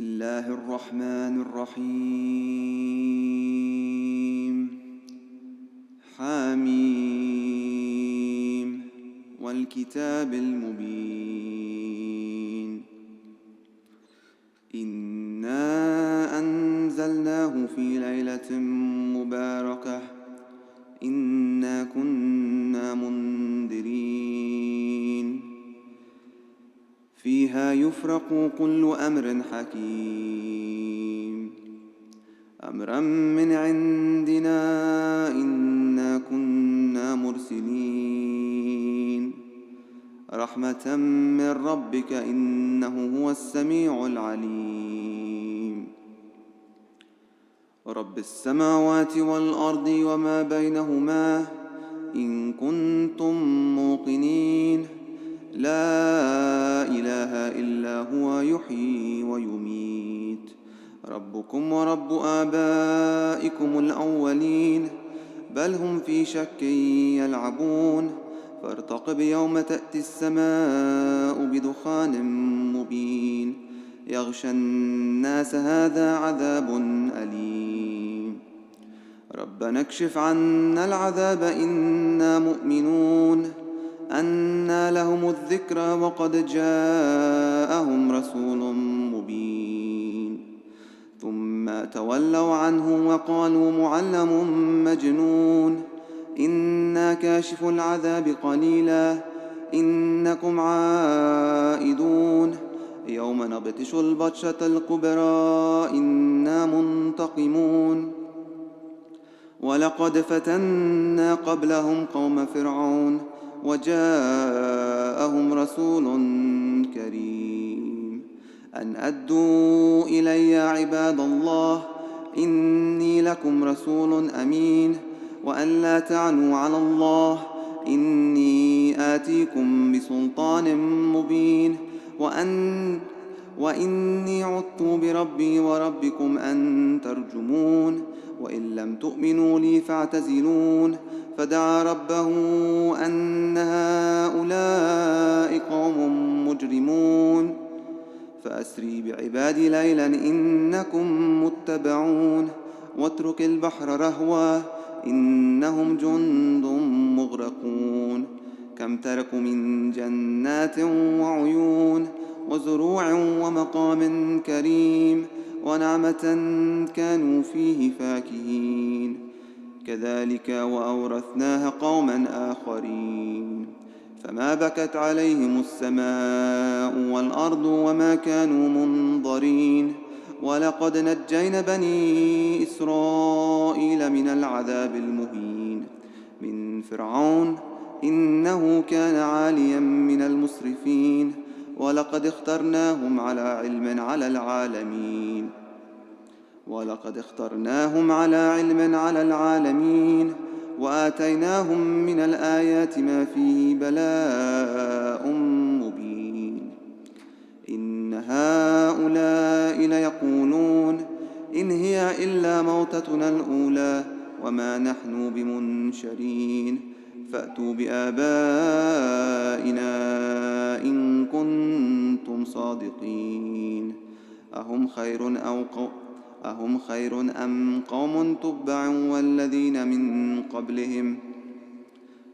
بسم الله الرحمن الرحيم. حميم والكتاب المبين. إنا أنزلناه في ليلة مباركة إنا كنا منذرين فيها يفرق كل أمر حكيم أمرا من عندنا إنا كنا مرسلين رحمة من ربك إنه هو السميع العليم. رب السماوات والأرض وما بينهما إن كنتم موقنين لا إله إلا هو يحيي ويميت ربكم ورب آبائكم الأولين بل هم في شك يلعبون فارتقب يوم تأتي السماء بدخان مبين يغشى الناس هذا عذاب أليم ربنا اكشف عنا العذاب إنا مؤمنون أنى لهم الذكرى وقد جاءهم رسول مبين ثم تولوا عنه وقالوا معلم مجنون إنا كاشف العذاب قليلا إنكم عائدون يوم نبطش البطشة الكبرى إنا منتقمون ولقد فتنا قبلهم قوم فرعون وجاءهم رسول كريم أن أدوا إلي يا عباد الله إني لكم رسول أمين وأن لا تعنوا على الله إني آتيكم بسلطان مبين وإني عذت بربي وربكم أن ترجمون وإن لم تؤمنوا لي فاعتزلون فدعا ربه أن هؤلاء قوم مجرمون فأسري بعبادي ليلا إنكم متبعون واترك البحر رهوا إنهم جند مغرقون كم تركوا من جنات وعيون وزروع ومقام كريم ونعمة كانوا فيه فاكهين كذلك وأورثناها قوما آخرين فما بكت عليهم السماء والأرض وما كانوا منظرين ولقد نجينا بني إسرائيل من العذاب المهين من فرعون إنه كان عاليا من المسرفين ولقد اخترناهم على علم على العالمين وآتيناهم من الآيات ما فيه بلاء مبين إن هؤلاء ليقولون إن هي إلا موتتنا الأولى وما نحن بمنشرين فأتوا بآبائنا إن كنتم صادقين أهم خير أم قوم تبع والذين من قبلهم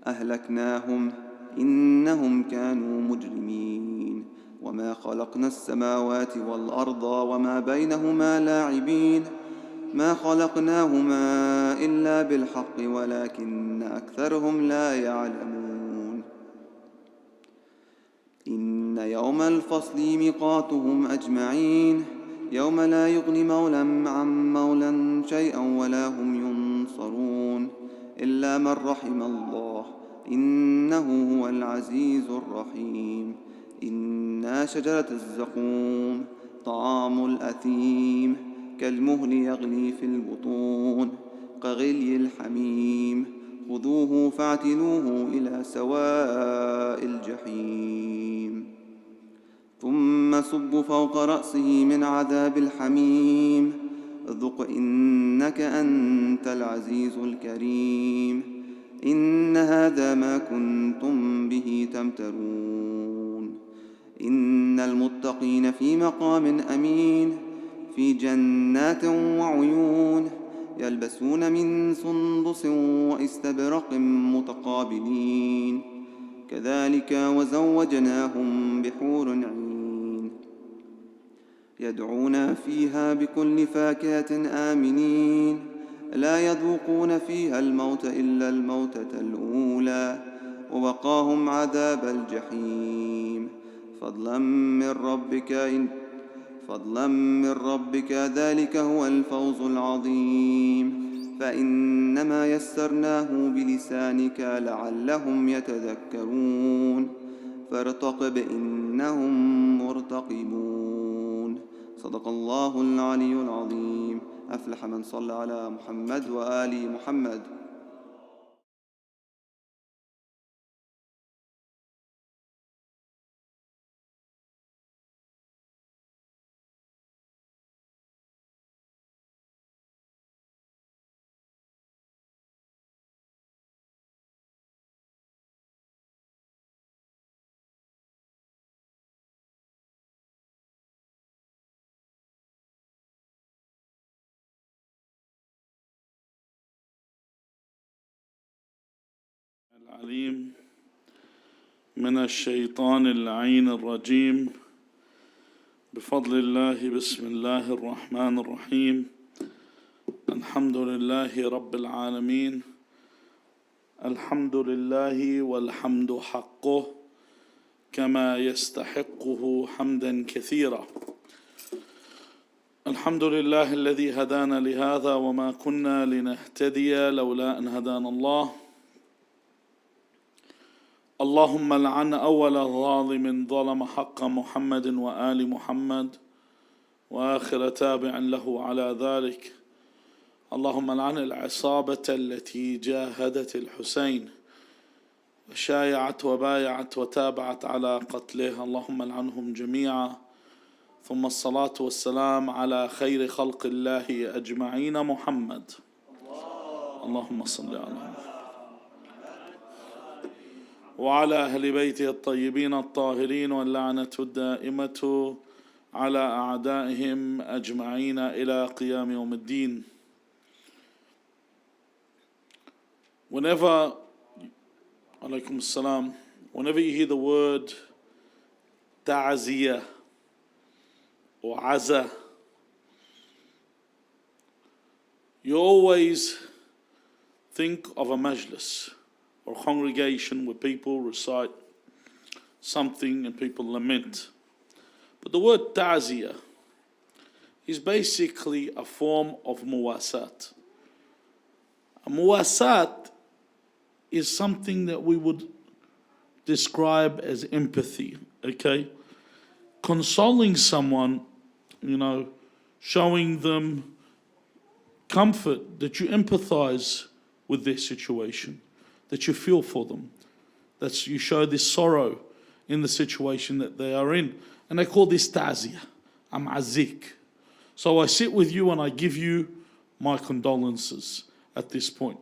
أهلكناهم إنهم كانوا مجرمين وما خلقنا السماوات والأرض وما بينهما لاعبين ما خلقناهما إلا بالحق ولكن أكثرهم لا يعلمون إن يوم الفصل ميقاتهم أجمعين يوم لا يغني مولى عن مولى شيئا ولا هم ينصرون إلا من رحم الله إنه هو العزيز الرحيم إن شجرة الزقوم طعام الأثيم كالمهل يغلي في البطون كغلي الحميم خذوه فاعتلوه إلى سواء الجحيم ثم صبوا فوق رأسه من عذاب الحميم ذق إنك أنت العزيز الكريم إن هذا ما كنتم به تمترون إن المتقين في مقام أمين في جنات وعيون يلبسون من سندس واستبرق متقابلين كذلك وزوجناهم بحور عين يدعون فيها بكل فاكهة آمنين لا يذوقون فيها الموت إلا الموتة الأولى ووقاهم عذاب الجحيم فضلا من ربك ذلك هو الفوز العظيم فإنما يسرناه بلسانك لعلهم يتذكرون فارتقب إنهم مرتقبون صدق الله العلي العظيم أفلح من صلى على محمد وآل محمد. العليم من الشيطان اللعين الرجيم بفضل الله بسم الله الرحمن الرحيم الحمد لله رب العالمين الحمد لله والحمد حقه كما يستحقه حمدا كثيرا الحمد لله الذي هدانا لهذا وما كنا لنهتدي لولا أن هدانا الله اللهم لعن أول ظالم ظلم حق محمد وآل محمد وآخر تابع له على ذلك اللهم لعن العصابة التي جاهدت الحسين وشايعت وبايعت وتابعت على قتله اللهم لعنهم جميعا ثم الصلاة والسلام على خير خلق الله أجمعين محمد اللهم صل على محمد وعلى أهل بيته الطيبين الطاهرين واللعنة الدائمة على أعدائهم أجمعين إلى قيام يوم الدين. Whenever you hear the word ta'ziyah or azah, you always think of a majlis or congregation where people recite something and people lament. But the word ta'ziyah is basically a form of muwasat. A muwasat is something that we would describe as empathy, okay? Consoling someone, showing them comfort, that you empathize with their situation, that you feel for them, that you show this sorrow in the situation that they are in. And they call this ta'ziyah. I'm azik. So I sit with you and I give you my condolences at this point.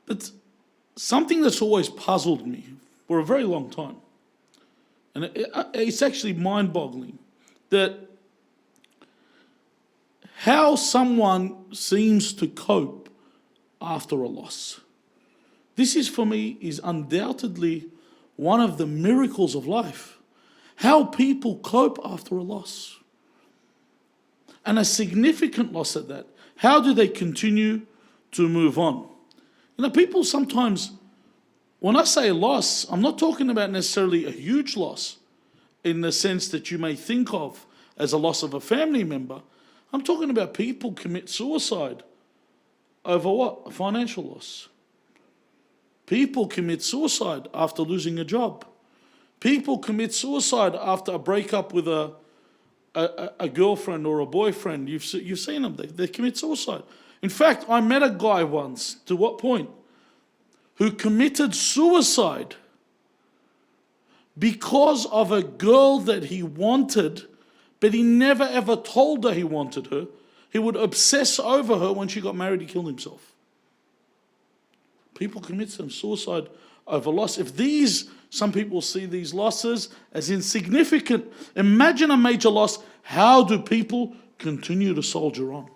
But something that's always puzzled me for a very long time, and it's actually mind-boggling, that how someone seems to cope after a loss. This is, for me, is undoubtedly one of the miracles of life. How people cope after a loss. And a significant loss at that. How do they continue to move on? People sometimes, when I say loss, I'm not talking about necessarily a huge loss in the sense that you may think of as a loss of a family member. I'm talking about people commit suicide over what? A financial loss. People commit suicide after losing a job. People commit suicide after a breakup with a girlfriend or a boyfriend. You've seen them. They commit suicide. In fact, I met a guy once, to what point? Who committed suicide because of a girl that he wanted, but he never ever told her he wanted her. He would obsess over her. When she got married, he killed himself. People commit some suicide over loss. If some people see these losses as insignificant, imagine a major loss How do people continue to soldier on?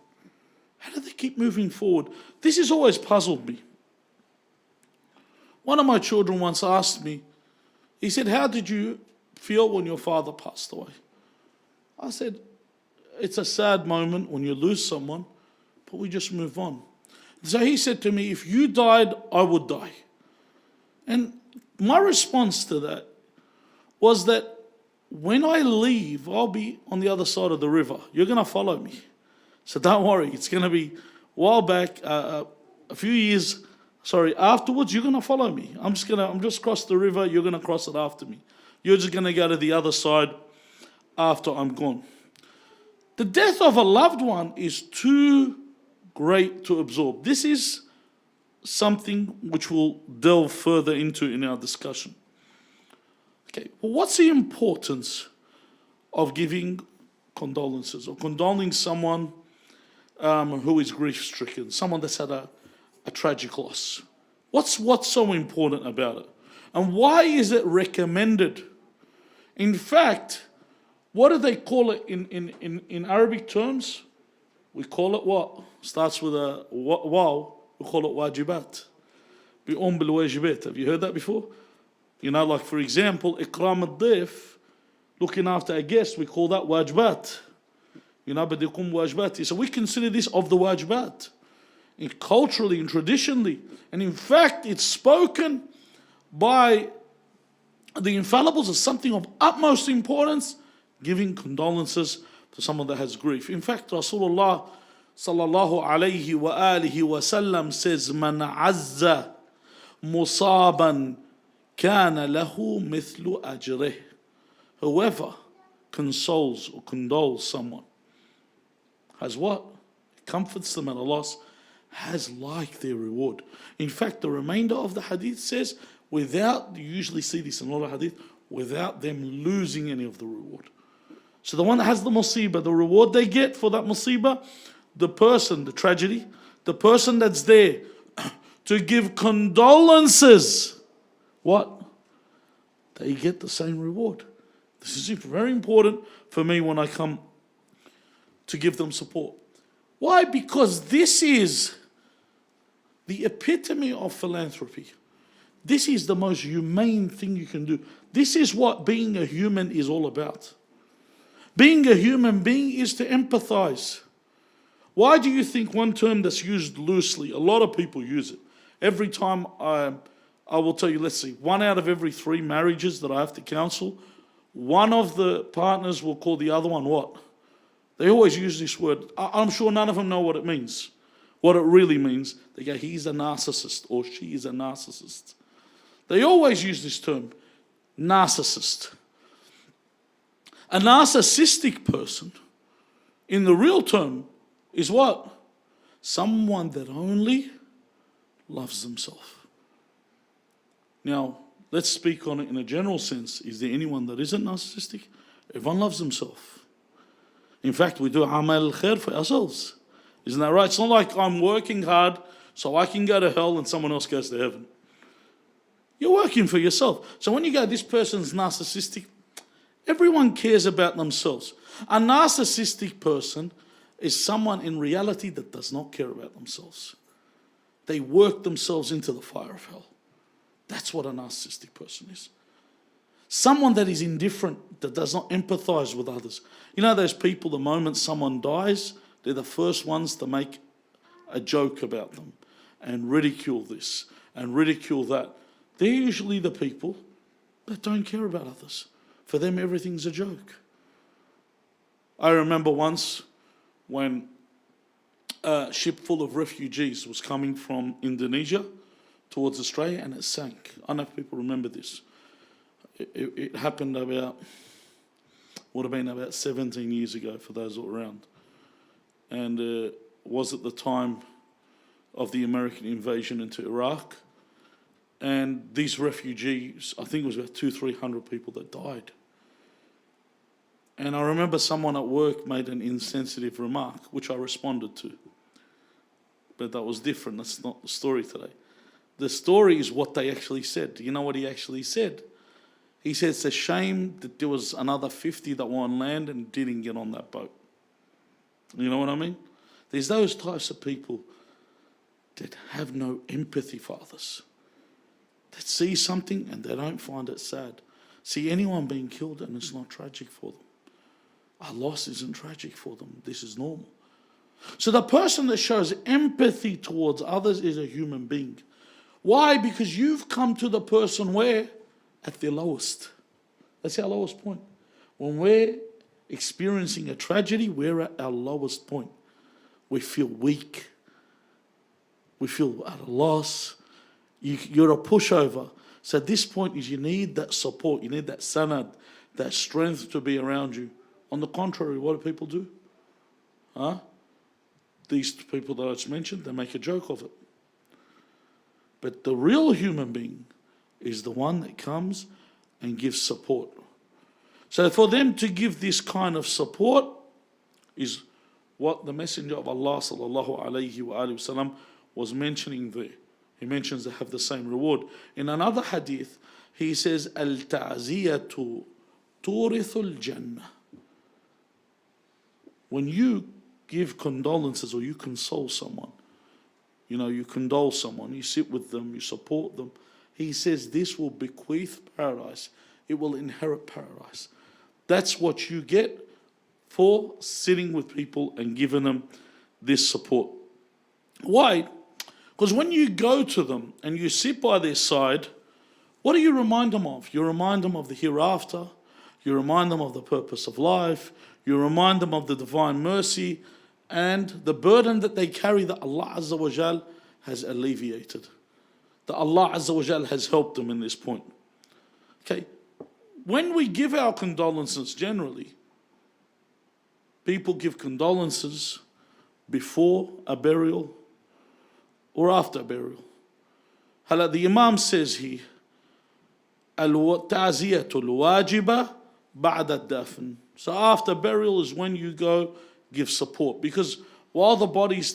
How do they keep moving forward? This has always puzzled me. One of my children once asked me, he said, how did you feel when your father passed away? I said, it's a sad moment when you lose someone, but we just move on. So he said to me, if you died, I would die. And my response to that was that when I leave, I'll be on the other side of the river. You're going to follow me. So don't worry, it's going to be a while back, a few years, afterwards, you're going to follow me. I'm just cross the river, you're going to cross it after me. You're just going to go to the other side after I'm gone. The death of a loved one is too great to absorb. This is something which we'll delve further into in our discussion. Okay, well, what's the importance of giving condolences or condoling someone who is grief-stricken, someone that's had a tragic loss? What's so important about it? And why is it recommended? In fact, what do they call it in Arabic terms? We call it what? Starts with a waw. We call it wajibat. بِأُم بالواجبات. Have you heard that before? You know, like for example, إكرام الضيف, looking after a guest, we call that wajibat. You know, بدكم واجباتي. So we consider this of the wajibat. And culturally and traditionally. And in fact, it's spoken by the infallibles as something of utmost importance, giving condolences to someone that has grief. In fact, Rasulullah sallallahu alayhi wa alihi wa sallam says, "Man azza musaban kana lahu mithlu ajrih." Whoever consoles or condoles someone has what? Comforts them at a loss, has like their reward. In fact, the remainder of the hadith says, without, you usually see this in a lot of hadith, without them losing any of the reward. So the one that has the musibah, the reward they get for that musibah, the person, the tragedy, the person that's there to give condolences, what? They get the same reward. This is very important for me when I come to give them support. Why? Because this is the epitome of philanthropy. This is the most humane thing you can do. This is what being a human is all about. Being a human being is to empathize. Why do you think one term that's used loosely, a lot of people use it. Every time I will tell you, let's see, 1 out of every 3 marriages that I have to counsel, one of the partners will call the other one what? They always use this word. I'm sure none of them know what it means. What it really means. They go, he's a narcissist or she is a narcissist. They always use this term, narcissist. A narcissistic person, in the real term, is what? Someone that only loves themselves. Now, let's speak on it in a general sense. Is there anyone that isn't narcissistic? Everyone loves themselves. In fact, we do amal khair for ourselves. Isn't that right? It's not like I'm working hard so I can go to hell and someone else goes to heaven. You're working for yourself. So when you go, this person's narcissistic, everyone cares about themselves. A narcissistic person is someone in reality that does not care about themselves. They work themselves into the fire of hell. That's what a narcissistic person is. Someone that is indifferent, that does not empathize with others. You know those people, the moment someone dies, they're the first ones to make a joke about them and ridicule this and ridicule that. They're usually the people that don't care about others. For them, everything's a joke. I remember once when a ship full of refugees was coming from Indonesia towards Australia and it sank. I don't know if people remember this. It happened would have been about 17 years ago for those that were around. And was at the time of the American invasion into Iraq. And these refugees, I think it was about 200-300 people that died. And I remember someone at work made an insensitive remark, which I responded to. But that was different. That's not the story today. The story is what they actually said. Do you know what he actually said? He said it's a shame that there was another 50 that were on land and didn't get on that boat. You know what I mean? There's those types of people that have no empathy for others, that see something and they don't find it sad. See anyone being killed and it's not tragic for them. A loss isn't tragic for them. This is normal. So the person that shows empathy towards others is a human being. Why? Because you've come to the person where? At their lowest. That's our lowest point. When we're experiencing a tragedy, we're at our lowest point. We feel weak. We feel at a loss. You're a pushover. So at this point is you need that support. You need that sanad, that strength to be around you. On the contrary, what do people do? These people that I just mentioned, they make a joke of it. But the real human being is the one that comes and gives support. So for them to give this kind of support is what the Messenger of Allah sallallahu alayhi wa sallam was mentioning there. He mentions they have the same reward. In another hadith, he says, al-ta'ziyatu turithul jannah. When you give condolences or you console someone, you condole someone, you sit with them, you support them, he says this will bequeath paradise. It will inherit paradise. That's what you get for sitting with people and giving them this support. Why? Because when you go to them and you sit by their side, what do you remind them of? You remind them of the hereafter. You remind them of the purpose of life. You remind them of the divine mercy and the burden that they carry that Allah Azza wa Jal has alleviated. That Allah Azza wa Jal has helped them in this point. Okay, when we give our condolences generally, people give condolences before a burial or after a burial. The Imam says here, al-ta'ziyatul wajiba ba'da ad-dafn. So after burial is when you go give support. Because while the bodies,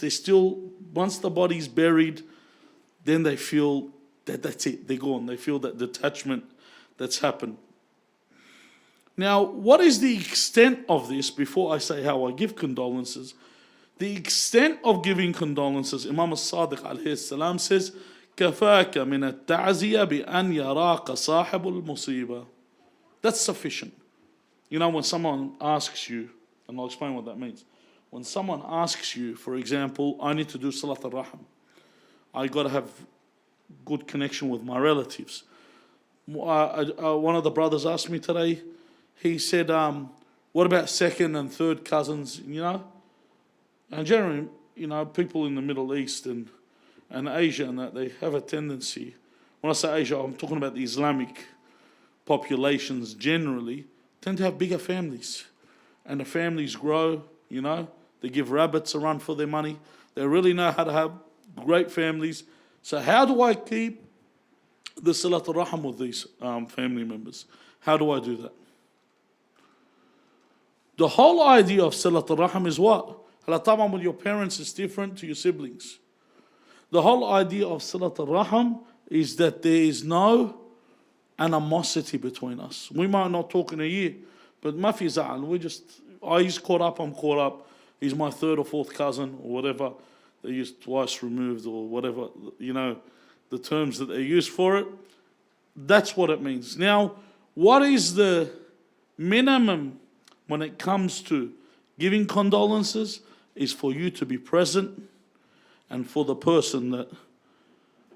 once the body's buried, then they feel that that's it, they're gone. They feel that detachment that's happened. Now, what is the extent of this before I say how I give condolences? The extent of giving condolences, Imam al-Sadiq alayhi salam says, كَفَاكَ مِنَ التَّعْزِيَةِ بِأَنْ يَرَاكَ صَاحِبُ الْمُصِيبَةِ. That's sufficient. When someone asks you, and I'll explain what that means. When someone asks you, for example, I need to do Salah al-Rahim. I got to have good connection with my relatives. One of the brothers asked me today, he said, what about second and third cousins, And generally, people in the Middle East and Asia and that, they have a tendency, when I say Asia, I'm talking about the Islamic populations generally, tend to have bigger families. And the families grow, they give rabbits a run for their money. They really know how to have great families. So how do I keep the Salat al-Rahim with these family members? How do I do that? The whole idea of Salat al-Rahim is what? Taban with your parents is different to your siblings. The whole idea of Salat al-Rahim is that there is no animosity between us. We might not talk in a year, but mafi za'al, he's caught up, I'm caught up. He's my third or fourth cousin or whatever. They use twice removed or whatever, the terms that they use for it. That's what it means. Now, what is the minimum when it comes to giving condolences is for you to be present and for the person that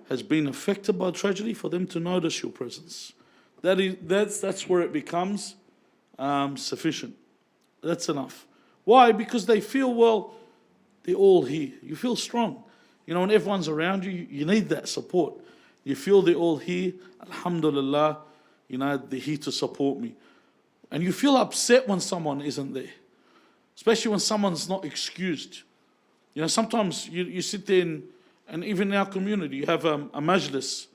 has been affected by tragedy, for them to notice your presence. That's where it becomes sufficient. That's enough. Why? Because they feel, they're all here. You feel strong. When everyone's around you, you need that support. You feel they're all here. Alhamdulillah, they're here to support me. And you feel upset when someone isn't there. Especially when someone's not excused. Sometimes you sit there and even in our community, you have a majlis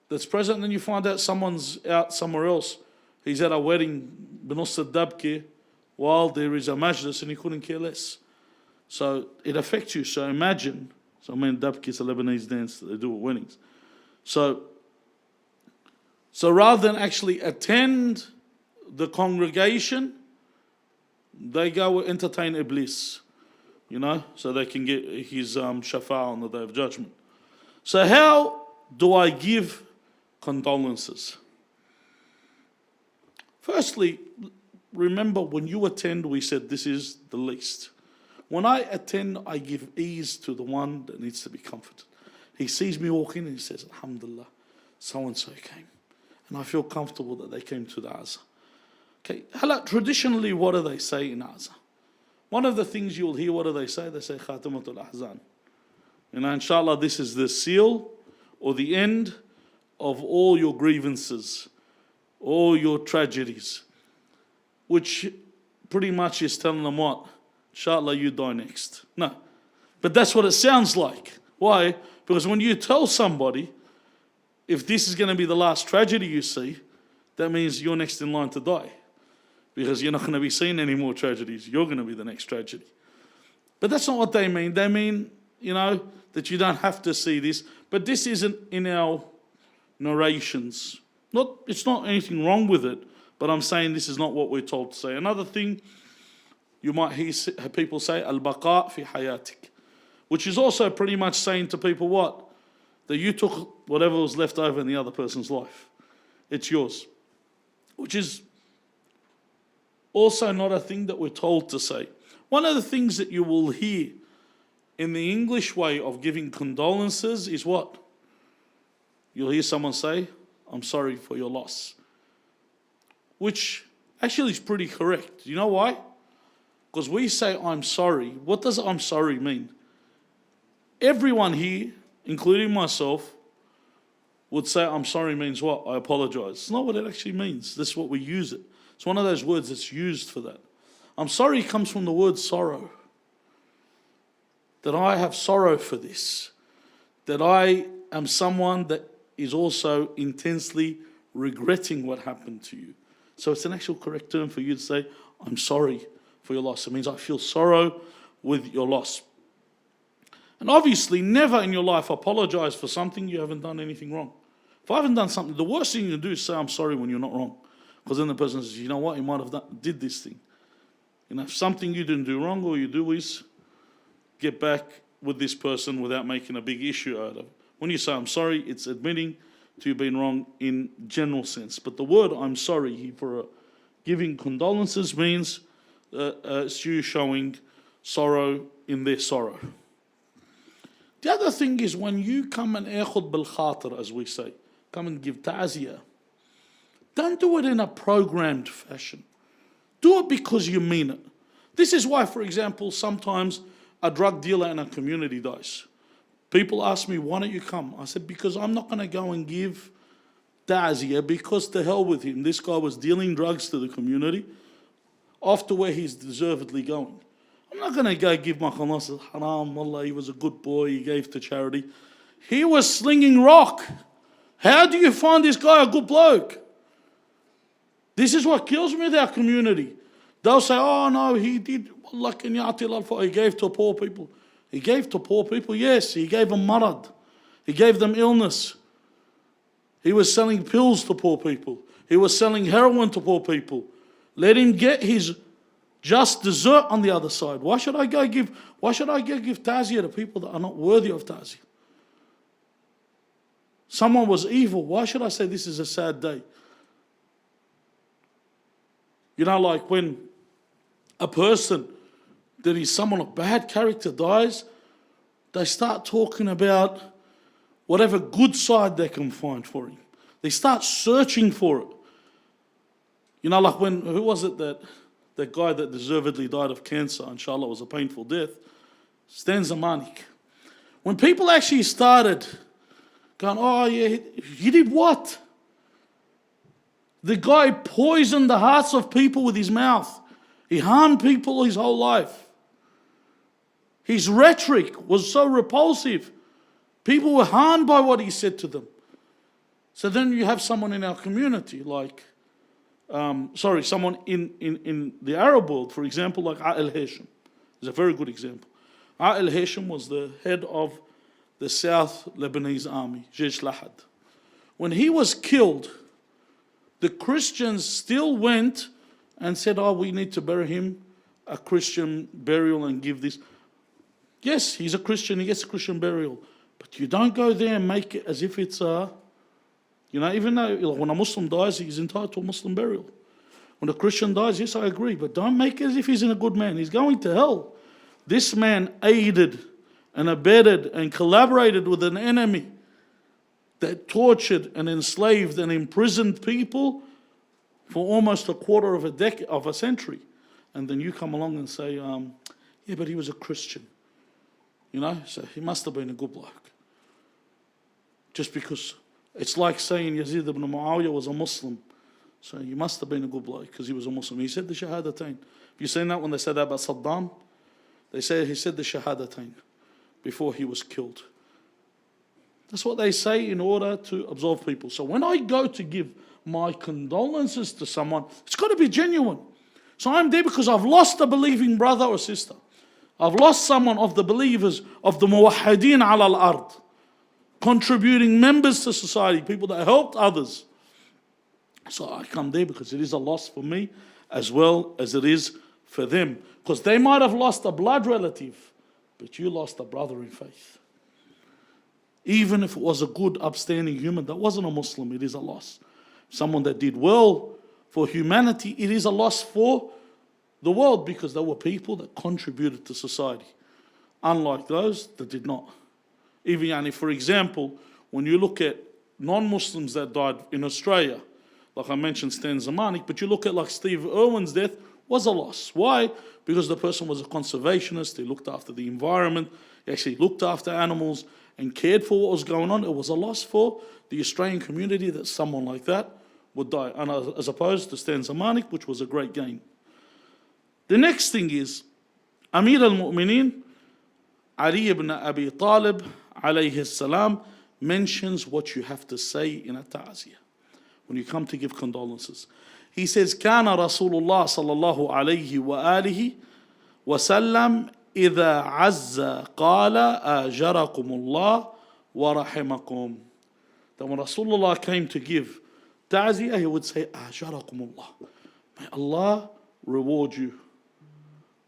that's present, and then you find out someone's out somewhere else. He's at a wedding, بنص الدبكة, while there is a majlis and he couldn't care less. So it affects you. So imagine, dabki is a Lebanese dance that they do at weddings. So So rather than actually attend the congregation, they go entertain Iblis, so they can get his shafa on the Day of Judgment. So how do I give condolences? Firstly, remember when you attend, we said this is the least. When I attend, I give ease to the one that needs to be comforted. He sees me walk in and he says, Alhamdulillah, so-and-so came. And I feel comfortable that they came to the Azza. Okay, traditionally, what do they say in Azza? One of the things you'll hear, what do they say? They say, Khatimatul Ahzan. Inshallah, this is the seal or the end of all your grievances, all your tragedies, which pretty much is telling them what? Inshallah, you die next. No. But that's what it sounds like. Why? Because when you tell somebody, if this is going to be the last tragedy you see, that means you're next in line to die. Because you're not going to be seeing any more tragedies. You're going to be the next tragedy. But that's not what they mean. They mean, that you don't have to see this. But this isn't in our narrations. It's not anything wrong with it, but I'm saying this is not what we're told to say. Another thing, you might hear people say, al-baqa fi hayatik, which is also pretty much saying to people what? That you took whatever was left over in the other person's life. It's yours. Which is also not a thing that we're told to say. One of the things that you will hear in the English way of giving condolences is what? You'll hear someone say, I'm sorry for your loss. Which actually is pretty correct. You know why? Because we say, I'm sorry. What does I'm sorry mean? Everyone here, including myself, would say, I'm sorry means what? I apologize. It's not what it actually means. That's what we use it. It's one of those words that's used for that. I'm sorry comes from the word sorrow. That I have sorrow for this. That I am someone that is also intensely regretting what happened to you. So it's an actual correct term for you to say, I'm sorry for your loss. It means I feel sorrow with your loss. And obviously, never in your life apologize for something you haven't done anything wrong. If I haven't done something, the worst thing you can do is say, I'm sorry when you're not wrong. Because then the person says, you know what, you might have did this thing. If something you didn't do wrong, all you do is get back with this person without making a big issue out of it. When you say I'm sorry, it's admitting to you being wrong in general sense. But the word I'm sorry for giving condolences means it's you showing sorrow in their sorrow. The other thing is when you come and ekhud bil khatir, as we say, come and give ta'ziyah, don't do it in a programmed fashion. Do it because you mean it. This is why, for example, sometimes a drug dealer in a community dies. People ask me, why don't you come? I said, because I'm not going to go and give ta'ziyah because to hell with him. This guy was dealing drugs to the community off to where he's deservedly going. I'm not going to go give my condolences, haram, wallah, he was a good boy, he gave to charity. He was slinging rock. How do you find this guy a good bloke? This is what kills me with our community. They'll say, oh no, he did, he gave to poor people. He gave to poor people, yes, he gave them marad. He gave them illness. He was selling pills to poor people. He was selling heroin to poor people. Let him get his just dessert on the other side. Why should I go give ta'ziyah to people that are not worthy of ta'ziyah? Someone was evil. Why should I say this is a sad day? Like when a person that is someone of bad character dies, they start talking about whatever good side they can find for him. They start searching for it. Like who was it that guy that deservedly died of cancer, inshallah, was a painful death, Stan Zamanik. When people actually started going, oh yeah, he did what? The guy poisoned the hearts of people with his mouth. He harmed people his whole life. His rhetoric was so repulsive. People were harmed by what he said to them. So then you have someone in our community someone in the Arab world, for example, like Al-Hashim. Is a very good example. Al-Hashim was the head of the South Lebanese army, Jaysh Lahad. When he was killed, The Christians still went and said, oh, we need to bury him a Christian burial and give this. Yes, he's a Christian, he gets a Christian burial. But you don't go there and make it as if it's a, even though when a Muslim dies, he's entitled to a Muslim burial. When a Christian dies, yes, I agree, but don't make it as if he's a good man. He's going to hell. This man aided and abetted and collaborated with an enemy that tortured and enslaved and imprisoned people for almost a quarter of a century. And then you come along and say, yeah, but he was a Christian. So he must have been a good bloke. Just because it's like saying Yazid ibn Muawiyah was a Muslim. So he must have been a good bloke because he was a Muslim. He said the Shahadatain. Have you seen that when they said that about Saddam? They say he said the Shahadatain before he was killed. That's what they say in order to absolve people. So when I go to give my condolences to someone, it's got to be genuine. So I'm there because I've lost a believing brother or sister. I've lost someone of the believers, of the muwahhideen ala al-ard, contributing members to society, people that helped others. So I come there because it is a loss for me as well as it is for them. Because they might have lost a blood relative, but you lost a brother in faith. Even if it was a good, upstanding human that wasn't a Muslim, it is a loss. Someone that did well for humanity, it is a loss for the world because there were people that contributed to society, unlike those that did not. Even, for example, when you look at non-Muslims that died in Australia, like I mentioned Stan Zamanik, but you look at like Steve Irwin's death, was a loss. Why? Because the person was a conservationist, he looked after the environment, he actually looked after animals and cared for what was going on. It was a loss for the Australian community that someone like that would die, and as opposed to Stan Zamanik, which was a great gain. The next thing is, Amir al-Mu'mineen, Ali ibn Abi Talib, alayhi salam, mentions what you have to say in a ta'ziyah when you come to give condolences. He says, كان رسول الله صلى الله عليه وآله وسلم إذا عز قال آجركم الله ورحمكم. That when Rasulullah came to give ta'ziyah, he would say, آجركم الله. May Allah reward you.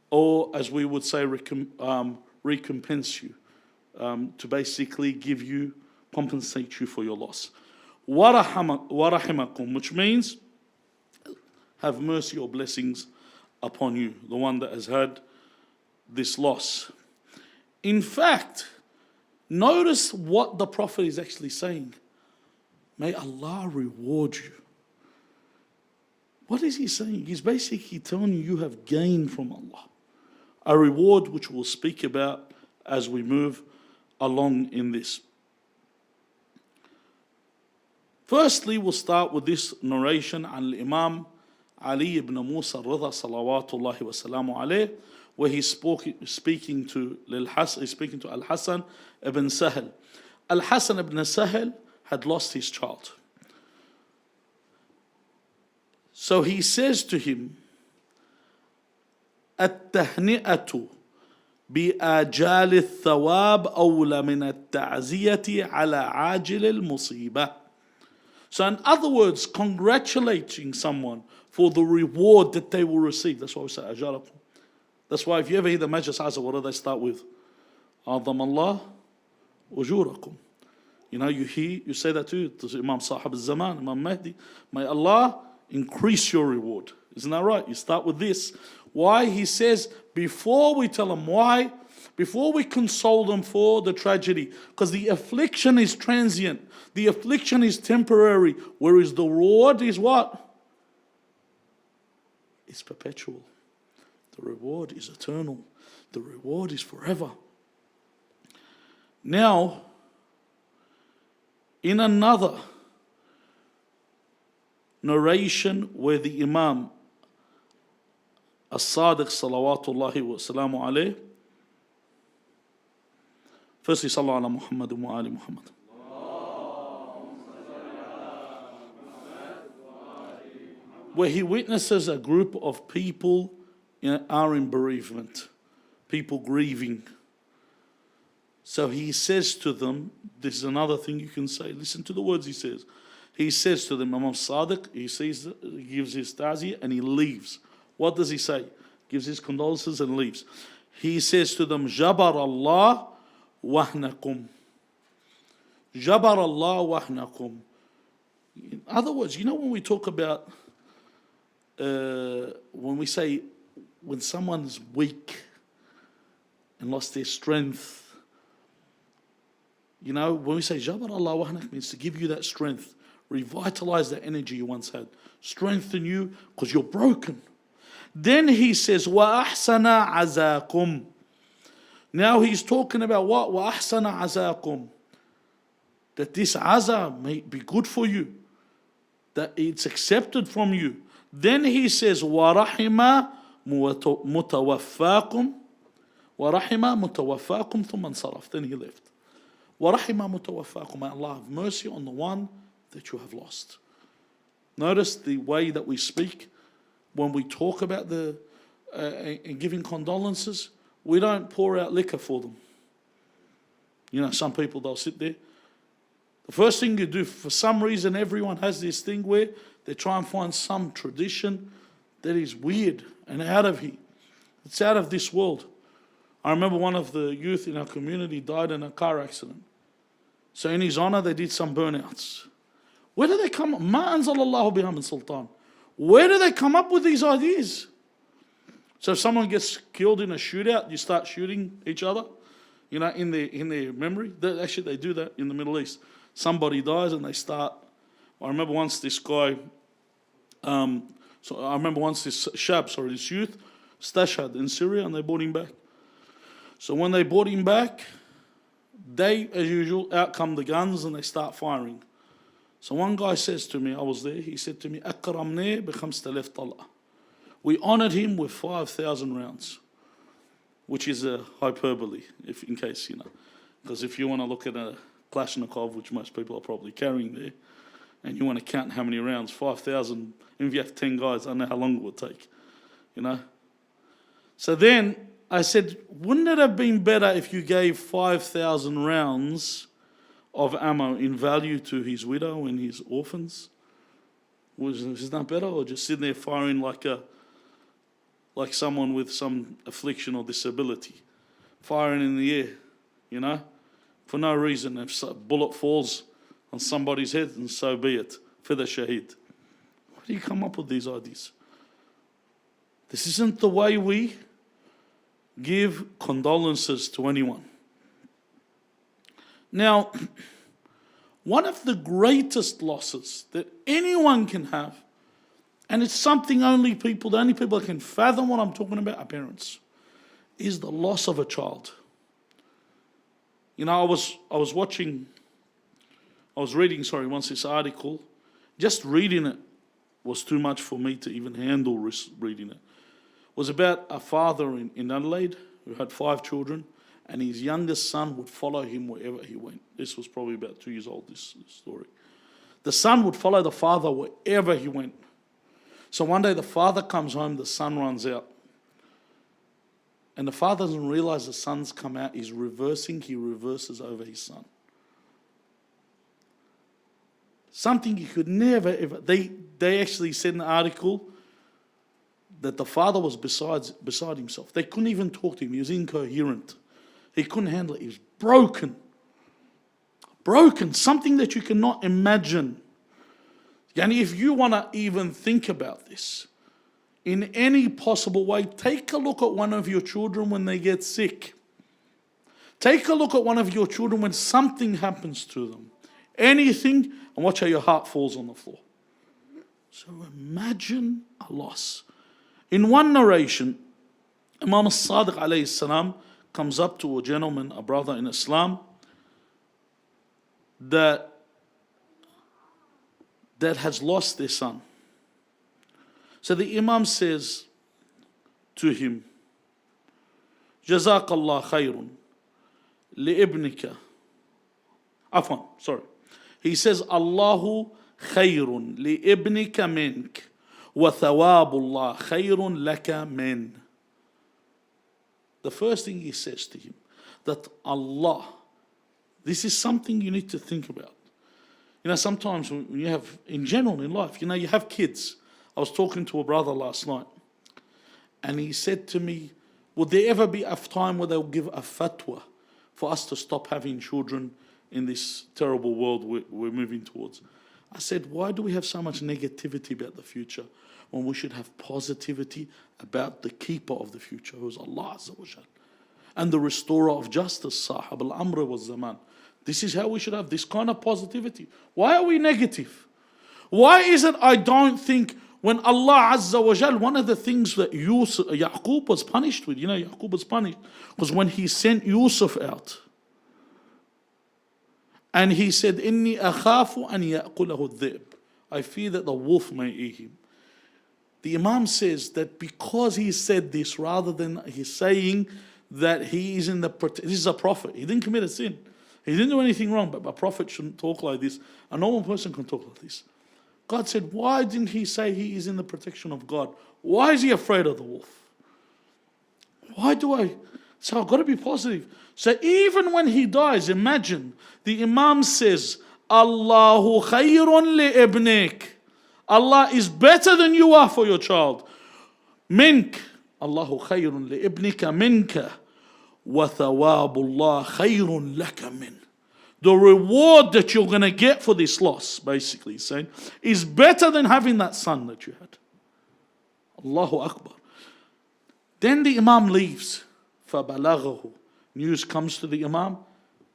Or as we would say, recompense you. To basically give you, compensate you for your loss. وَرَحِمَكُمْ, which means have mercy or blessings upon you, the one that has had this loss. In fact, notice what the Prophet is actually saying. May Allah reward you. What is he saying? He's basically telling you have gained from Allah. A reward which we'll speak about as we move along in this. Firstly, we'll start with this narration on Imam Ali ibn Musa Rida salawatullahi wa salamu alayh, where he's speaking to Al-Hasan ibn Sahel. Al-Hasan ibn Sahel had lost his child. So he says to him, التهنئة بآجال الثواب أولى من التعزية على عاجل المصيبة. So in other words, congratulating someone for the reward that they will receive. That's why we say أجالكم. That's why if you ever hear the Majlis Azza, what do they start with? عظم الله أجوركم. You say that to Imam Sahib al-Zaman, Imam Mehdi. May Allah increase your reward. Isn't that right? You start with this. Why? He says, before we tell them why, before we console them for the tragedy, because the affliction is transient, the affliction is temporary, whereas the reward is what? It's perpetual. The reward is eternal. The reward is forever. Now, in another narration where the Imam As-Sadiq salawatullahi wa salamu alayh, firstly sallu ala Muhammad wa ali Muhammad. Where he witnesses a group of people are in bereavement, people grieving. So he says to them, this is another thing you can say, listen to the words he says. he says to them, Imam Sadiq, he gives his ta'ziyah and he leaves. What does he say? Gives his condolences and leaves. He says to them, Jabar Allah wahnakum. Jabar Allah wahnakum. In other words, you know when we talk about, when we say, when someone's weak and lost their strength, you know, when we say Jabar Allah wahnak, means to give you that strength, revitalize that energy you once had, strengthen you because you're broken. Then he says, Wa ahsana azakum. Now he's talking about what? Wa ahsana azakum. That this azah may be good for you, that it's accepted from you. Then he says, Wa rahima mutawaffakum. Wa rahima mutawaffakum thumma ansaraf. Then he left. Wa rahima mutawaffakum. May Allah have mercy on the one that you have lost. Notice the way that we speak when we talk about the giving condolences. We don't pour out liquor for them. You know, some people, they'll sit there. The first thing you do, for some reason, everyone has this thing where they try and find some tradition that is weird and out of here. It's out of this world. I remember one of the youth in our community died in a car accident. So in his honor, they did some burnouts. Where do they come up? Ma anzalallahu biha min sultan. Where do they come up with these ideas? So if someone gets killed in a shootout, you start shooting each other, you know, in their memory. Actually, they do that in the Middle East. Somebody dies and they start. I remember once this guy, this youth, stashhad in Syria, and they brought him back. So when they brought him back, they, as usual, out come the guns and they start firing. So one guy says to me, I was there, he said to me, أكرمناه ب5,000 طلقة. We honored him with 5,000 rounds, which is a hyperbole, if in case, you know. Because if you want to look at a Kalashnikov, which most people are probably carrying there, and you want to count how many rounds, 5,000, and if you have 10 guys, I don't know how long it would take, you know. So then I said, wouldn't it have been better if you gave 5,000 rounds of ammo in value to his widow and his orphans? Is that better? Or just sitting there firing like someone with some affliction or disability, firing in the air, you know, for no reason. If a bullet falls on somebody's head, and so be it, for the shaheed. Where do you come up with these ideas? This isn't the way we give condolences to anyone. Now, one of the greatest losses that anyone can have, and it's something the only people that can fathom what I'm talking about are parents, is the loss of a child. You know, I was reading once this article. Just reading it was too much for me to even handle reading it. It was about a father in Adelaide who had 5 children, and his youngest son would follow him wherever he went. This was probably about 2 years old, this story. The son would follow the father wherever he went. So one day the father comes home, the son runs out. And the father doesn't realize the son's come out, he reverses over his son. Something he could never ever. They actually said in the article that the father was beside himself. They couldn't even talk to him. He was incoherent. He couldn't handle it. He was broken. Broken. Something that you cannot imagine. And if you want to even think about this in any possible way, take a look at one of your children when they get sick. Take a look at one of your children when something happens to them. Anything, and watch how your heart falls on the floor. So imagine a loss. In one narration, Imam Sadiq alayhi salam comes up to a gentleman, a brother in Islam, that has lost their son. So the Imam says to him, Jazakallah khayrun li'ibnika. Afwan, sorry. He says, Allahu khayrun li'ibnika mink wa thawabullah khayrun laka min. The first thing he says to him, that Allah, this is something you need to think about. You know, sometimes when you have, in general in life, you know, you have kids. I was talking to a brother last night, and he said to me, would there ever be a time where they'll give a fatwa for us to stop having children in this terrible world we're moving towards? I said, why do we have so much negativity about the future when we should have positivity about the keeper of the future, who is Allah Azza wa Jal, and the restorer of justice, Sahib al-Amr wa Zaman. This is how we should have this kind of positivity. Why are we negative? Why is it I don't think when Allah Azza wa Jal, one of the things that Yaqub was punished with, you know, Yaqub was punished was when he sent Yusuf out. And he said, Inni akhafu an ya'kulahu dhib. I fear that the wolf may eat him. The Imam says that because he said this, rather than he's saying that he is in the, this is a prophet, he didn't commit a sin. He didn't do anything wrong, but a prophet shouldn't talk like this. A normal person can talk like this. God said, why didn't he say he is in the protection of God? Why is he afraid of the wolf? Why do I? So I've got to be positive. So even when he dies, imagine, the Imam says, Allahu khayrun li ibnik. Allah is better than you are for your child. Mink. Allahu khayrun li ibnika minka. Wa thawabullah khayrun laka min. The reward that you're going to get for this loss, basically he's saying, is better than having that son that you had. Allahu Akbar. Then the Imam leaves. فَبَلَغَهُ. News comes to the Imam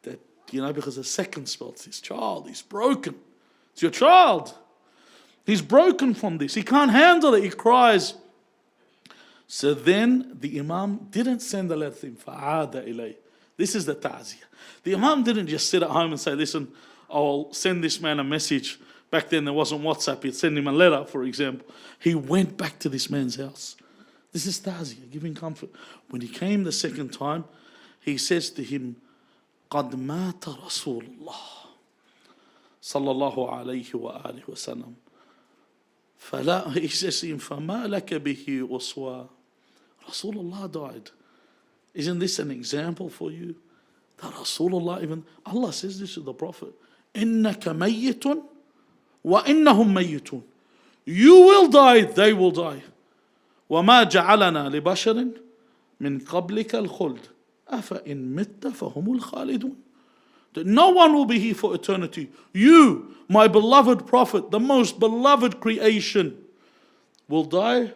that, you know, because the second spell, it's his child, he's broken. It's your child. He's broken from this. He can't handle it. He cries. So then the Imam didn't send a letter to him. فَعَادَ إِلَيْهِ. This is the ta'ziyah. The Imam didn't just sit at home and say, listen, I'll send this man a message. Back then there wasn't WhatsApp. He'd send him a letter, for example. He went back to this man's house. This is ta'ziyah, giving comfort. When he came the second time, he says to him, قَدْ مَاتَ رَسُولُ اللَّهِ صلى الله عليه وآله وسلم. فلا, he says to him, فَمَا لَكَ بِهِ أُسْوَى. Rasulullah died. Isn't this an example for you? That Rasulullah, even Allah says this to the Prophet, إِنَّكَ مَيِّتٌ وَإِنَّهُمْ مَيِّتُونَ. You will die, they will die. وَمَا جَعَلَنَا لِبَشَرٍ مِنْ قَبْلِكَ الْخُلْدِ أَفَإِنْ مِتَّ فَهُمُ الْخَالِدُونَ. That no one will be here for eternity. You, my beloved Prophet, the most beloved creation, will die.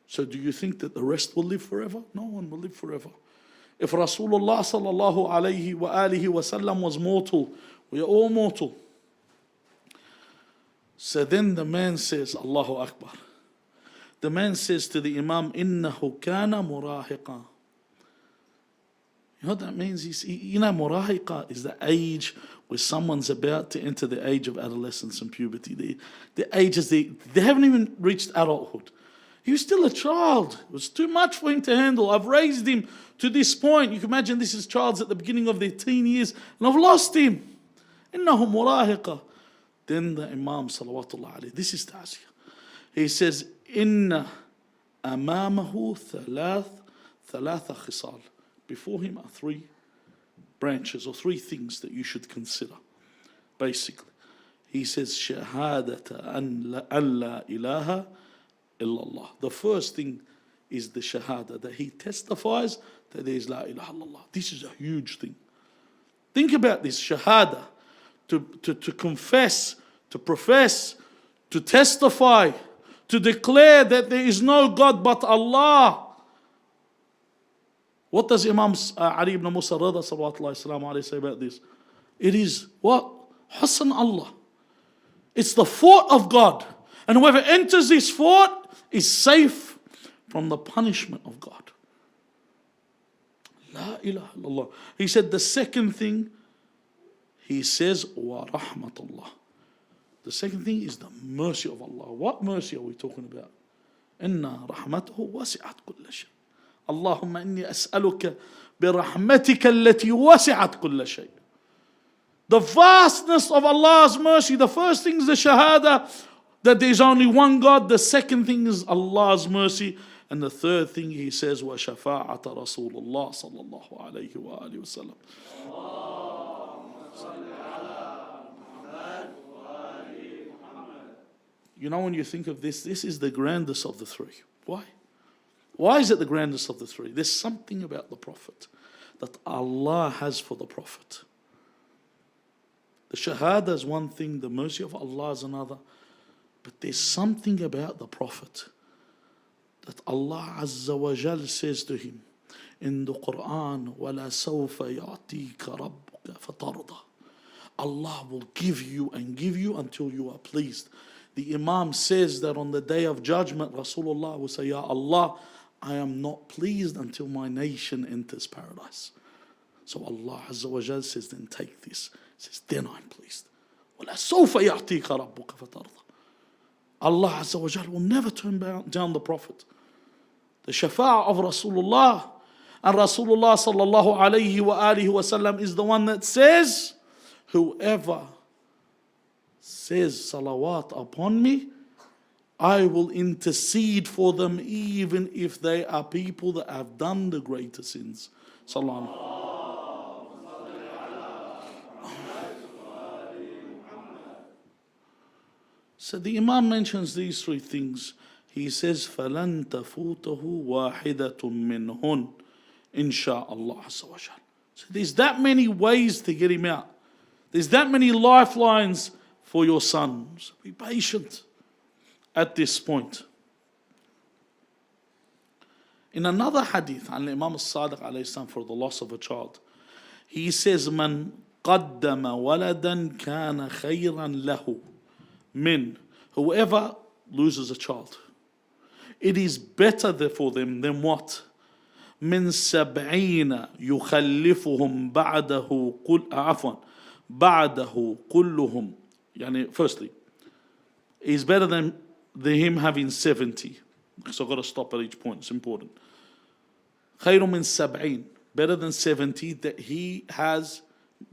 So do you think that the rest will live forever? No one will live forever. If Rasulullah sallallahu alayhi wa alihi wa sallam was mortal, we are all mortal. So then the man says, Allahu Akbar. The man says to the Imam, إِنَّهُ كَانَ مُرَاهِقًا. You know what that means? You know, murahiqa is the age where someone's about to enter the age of adolescence and puberty. The ages, they haven't even reached adulthood. He was still a child. It was too much for him to handle. I've raised him to this point. You can imagine this is child's at the beginning of their teen years, and I've lost him. إِنَّهُ مُرَاهِقًا. Then the Imam, salawatullah alayhi, this is ta'ziyah. He says, إِنَّ أَمَامَهُ ثَلَاثَ خِصَالٍ. Before him are three branches or three things that you should consider. Basically, he says, شَهَادَةَ أَنْ لَا إِلَهَ إِلَّا اللَّهِ. The first thing is the shahada, that he testifies that there is la ilaha illallah. This is a huge thing. Think about this shahada, to confess, to profess, to testify, to declare that there is no God but Allah. What does Imam Ali ibn Musa Rida sallallahu say about this? It is what? Husn Allah. It's the fort of God. And whoever enters this fort is safe from the punishment of God. La ilaha illallah. He said the second thing, he says, wa rahmatullah. The second thing is the mercy of Allah. What mercy are we talking about? Inna rahmatuhu wasi'at kulla shay. Allahumma inni as'aluka birahmatika allati wasi'at kulla shay. The vastness of Allah's mercy. The first thing is the shahada, that there is only one God. The second thing is Allah's mercy. And the third thing he says, wa shafa'ata Rasulullah sallallahu alayhi wa alihi wa sallam. You know, when you think of this, this is the grandest of the three. Why? Why is it the grandest of the three? There's something about the Prophet that Allah has for the Prophet. The Shahada is one thing, the mercy of Allah is another. But there's something about the Prophet that Allah Azza wa Jal says to him in the Quran, وَلَا سَوْفَ يَعْتِيكَ رَبُّكَ فَتَرْضَى. Allah will give you and give you until you are pleased. The Imam says that on the day of judgment, Rasulullah will say, Ya Allah, I am not pleased until my nation enters paradise. So Allah Azza wa Jal says, then take this. He says, then I'm pleased. وَلَا سَوْفَ يَعْتِيكَ رَبُّكَ فَتَرْضَى. Allah Azza wa Jal will never turn down the Prophet. The Shafa'ah of Rasulullah. And Rasulullah sallallahu alayhi wa alihi wa sallam is the one that says, whoever says salawat upon me, I will intercede for them even if they are people that have done the greater sins. Sallallahu. So the Imam mentions these three things. He says, فَلَن تَفُوتَهُ وَاحِدَةٌ مِّنْهُنْ Insha'Allah Azza wa Jal. So there's that many ways to get him out. There's that many lifelines for your son. So be patient at this point. In another hadith, on Imam al-Sadiq alayhi salam, for the loss of a child, he says, من قدم ولدا كان خيرا له من, whoever loses a child, it is better for them than what? من 70 يخلفهم بعده بعده كلهم. يعني firstly, it's better than him having 70. So I've got to stop at each point, it's important. خير من 70, better than 70 that he has,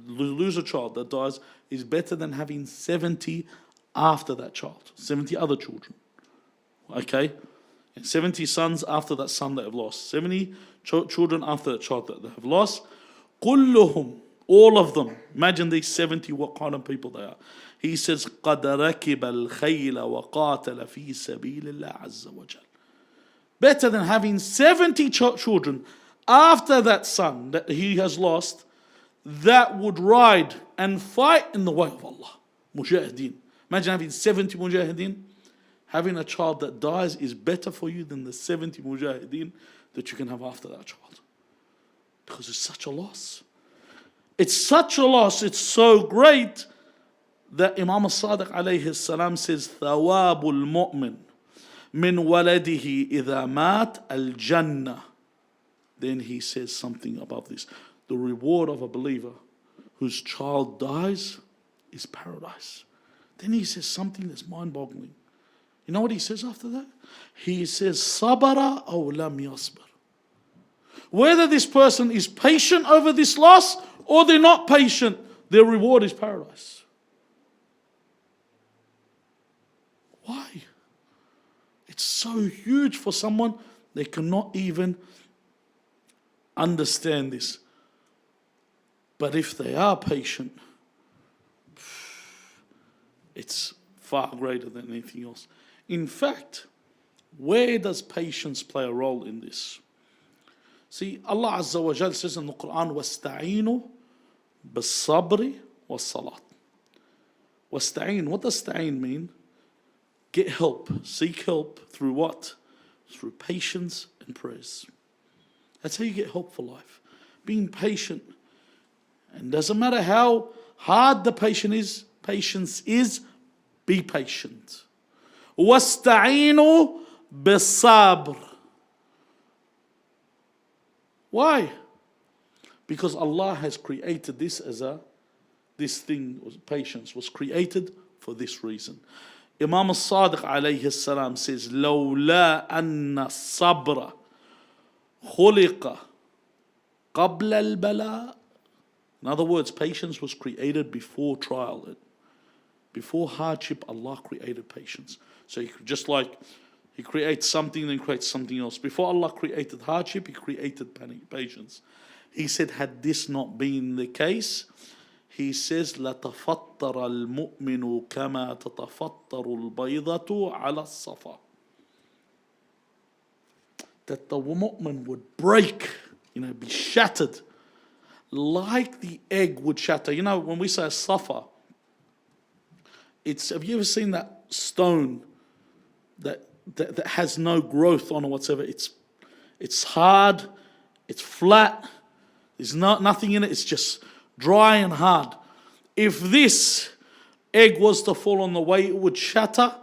lose a child that dies, is better than having 70 after that child, 70 other children. Okay? And 70 sons after that son that have lost. 70 children after that child that they have lost. كلهم, all of them. Imagine these 70, what kind of people they are. He says, قَدْ رَكِبَ الْخَيْلَ وَقَاتَلَ فِي سَبِيلِ اللَّهِ عَزَّ وَجَلَ. Better than having 70 children after that son that he has lost that would ride and fight in the way of Allah. Mujahideen. Imagine having 70 mujahideen. Having a child that dies is better for you than the 70 mujahideen that you can have after that child. Because it's such a loss. It's such a loss, it's so great that Imam al-Sadiq alayhi salam says, ثَوَابُ الْمُؤْمِنِ مِنْ وَلَدِهِ إِذَا مَاتَ الْجَنَّةِ. Then he says something about this. The reward of a believer whose child dies is paradise. Then he says something that's mind-boggling. You know what he says after that? He says, صَبَرَ أَوْ لَمْ يَصْبِرْ. Whether this person is patient over this loss or they're not patient, their reward is paradise. Why? It's so huge for someone, they cannot even understand this. But if they are patient, it's far greater than anything else. In fact, where does patience play a role in this? See, Allah Azza wa Jal says in the Quran, وَاسْتَعِينُوا بِالصَّبْرِ وَالصَّلَاةِ. وَاسْتَعِين, what does sta'een mean? Get help, seek help through what? Through patience and prayers. That's how you get help for life. Being patient. And doesn't matter how hard the patience is, be patient. وَاسْتَعِينُوا بِالصَّبْرِ. Why? Because Allah has created this this thing, patience, was created for this reason. Imam al-Sadiq alayhi salam says, لَوْلَا أَنَّ الصَّبْرَ خُلِقَ قَبْلَ الْبَلَاءِ. In other words, patience was created before trial. Before hardship, Allah created patience. So just like He creates something, then creates something else. Before Allah created hardship, He created patience. He said, had this not been the case, He says, لَتَفَطَّرَ الْمُؤْمِنُ كَمَا تَتَفَطَّرُ الْبَيْضَةُ عَلَى الصَّفَا. That the mu'min would break, be shattered, like the egg would shatter. When we say safa, have you ever seen that stone that has no growth on it whatsoever? It's hard, it's flat, there's nothing in it, it's just dry and hard. If this egg was to fall on the way it would shatter,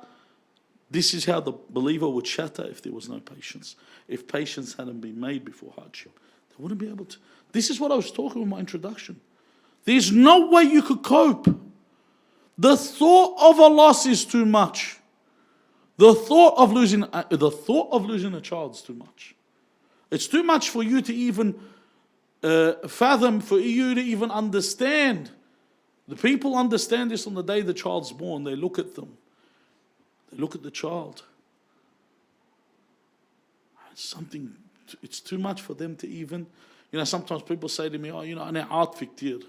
this is how the believer would shatter if there was no patience. If patience hadn't been made before hardship, they wouldn't be able to. This is what I was talking in my introduction. There's no way you could cope. The thought of a loss is too much. The thought of losing a child is too much. It's too much for you to even fathom, for you to even understand. The people understand this on the day the child's born. They look at them. They look at the child. It's too much for them to even. Sometimes people say to me, "Oh, أنا عاطفي كتير."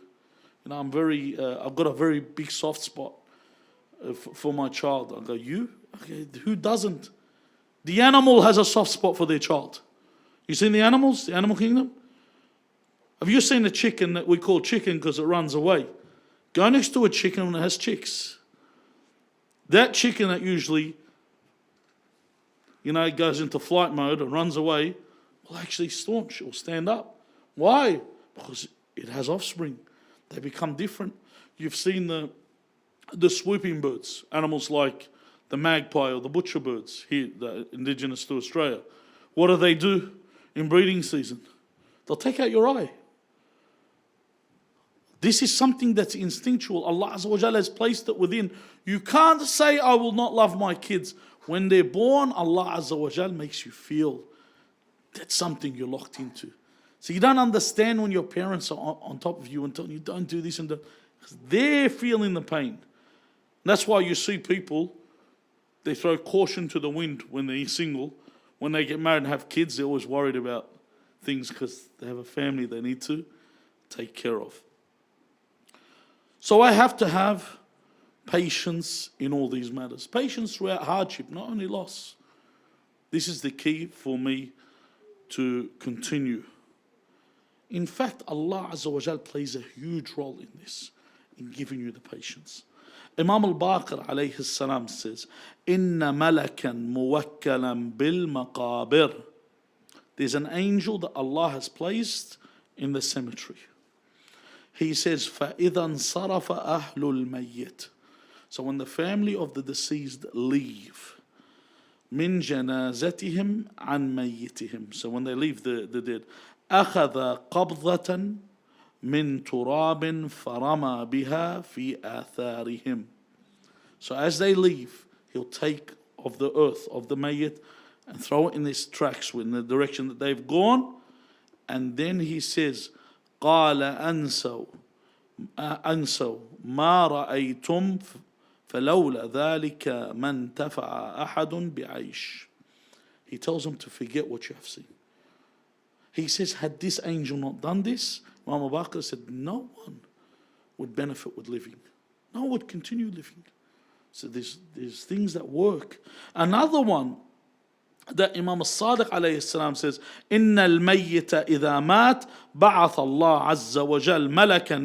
I've got a very big soft spot for my child. I go, you? Okay, who doesn't? The animal has a soft spot for their child. You seen the animals, the animal kingdom? Have you seen a chicken that we call chicken because it runs away? Go next to a chicken when it has chicks. That chicken that usually, goes into flight mode and runs away, will actually staunch, it will stand up. Why? Because it has offspring. They become different. You've seen the swooping birds, animals like the magpie or the butcher birds here, the indigenous to Australia. What do they do in breeding season? They'll take out your eye. This is something that's instinctual. Allah Azza wa Jalla has placed it within. You can't say, I will not love my kids. When they're born, Allah Azza wa Jalla makes you feel that's something you're locked into. So you don't understand when your parents are on top of you and telling you don't do this and that. Because they're feeling the pain. And that's why you see people, they throw caution to the wind when they're single. When they get married and have kids, they're always worried about things because they have a family they need to take care of. So I have to have patience in all these matters. Patience throughout hardship, not only loss. This is the key for me to continue. In fact, Allah Azza wa Jal plays a huge role in this, in giving you the patience. Imam al-Baqir alayhi salam says, Inna malakan muwakkalan bil maqabir. There's an angel that Allah has placed in the cemetery. He says, فَإِذَا انصَرَفَ أَهْلُ الْمَيِّتِ. So when the family of the deceased leave, مِنْ جَنَازَتِهِمْ عَنْ مَيِّتِهِمْ. So when they leave the dead, أَخَذَ قَبْضَةً مِنْ تُرَابٍ فَرَمَى بِهَا فِي آثَارِهِمْ. So as they leave, he'll take of the earth, of the mayyit, and throw it in these tracks in the direction that they've gone. And then he says, قال أنسوا ما رأيتم فلولا ذلك ما انتفع أحد بعيش. He tells them to forget what you have seen. He says, had this angel not done this, Imam al-Baqir said, no one would benefit with living. No one would continue living. So there's things that work. Another one that Imam al-Sadiq alayhi salam says, إن الميت إذا مات بعث الله عز وجل ملكا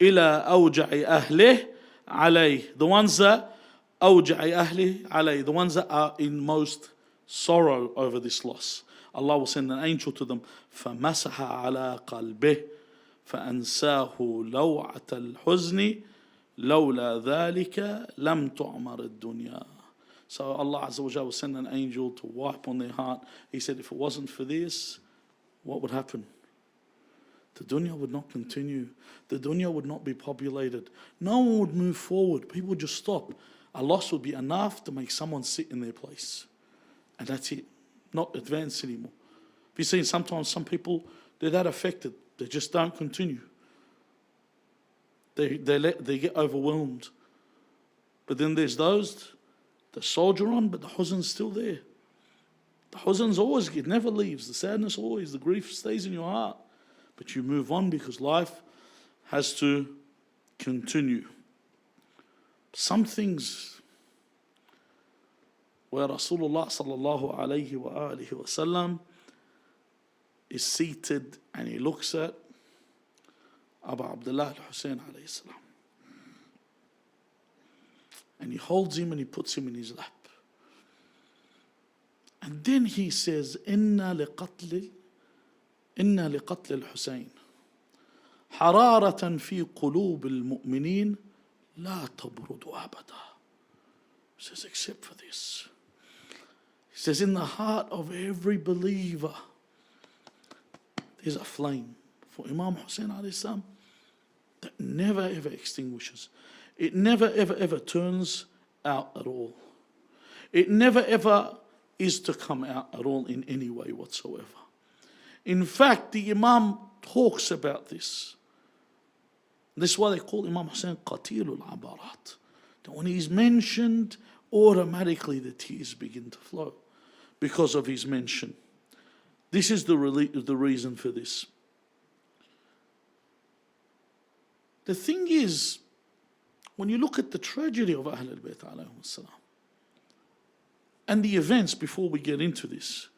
إلى أوجع أهله عليه. The ones that أوجع أهله عليه, the ones that are in most sorrow over this loss, Allah will send an angel to them. فمسح على قلبه فأنساه لوعة الحزن لولا ذلك لم تعمر الدنيا. So Allah Azza wa Jalla will send an angel to wipe on their heart. He said, if it wasn't for this, what would happen? The dunya would not continue. The dunya would not be populated. No one would move forward. People would just stop. A loss would be enough to make someone sit in their place. And that's it. Not advance anymore. You've seen sometimes some people, they're that affected. They just don't continue. They get overwhelmed. But then there's those that soldier on, but the huzn's still there. The huzn's always, it never leaves. The sadness always, the grief stays in your heart. But you move on because life has to continue. Some things where Rasulullah sallallahu alayhi wa alihi wa sallam is seated and he looks at Abu Abdullah al-Hussein alayhi salam. And he holds him and he puts him in his lap. And then he says, إِنَّا لِقَتْلِ الْحُسَيْنِ حَرَارَةً فِي قُلُوبِ الْمُؤْمِنِينَ لَا تَبْرُدُ أَبَدًا. He says, except for this. He says, in the heart of every believer, there's a flame for Imam Hussein alayhi salam that never ever extinguishes. It never ever turns out at all. It never ever is to come out at all in any way whatsoever. In fact, the Imam talks about this. This is why they call Imam Hussein Qatilul Abarat. That when he's mentioned, automatically the tears begin to flow because of his mention. This is the reason for this. The thing is, when you look at the tragedy of Ahl al-Bayt alayhim as-salam and the events before we get into this,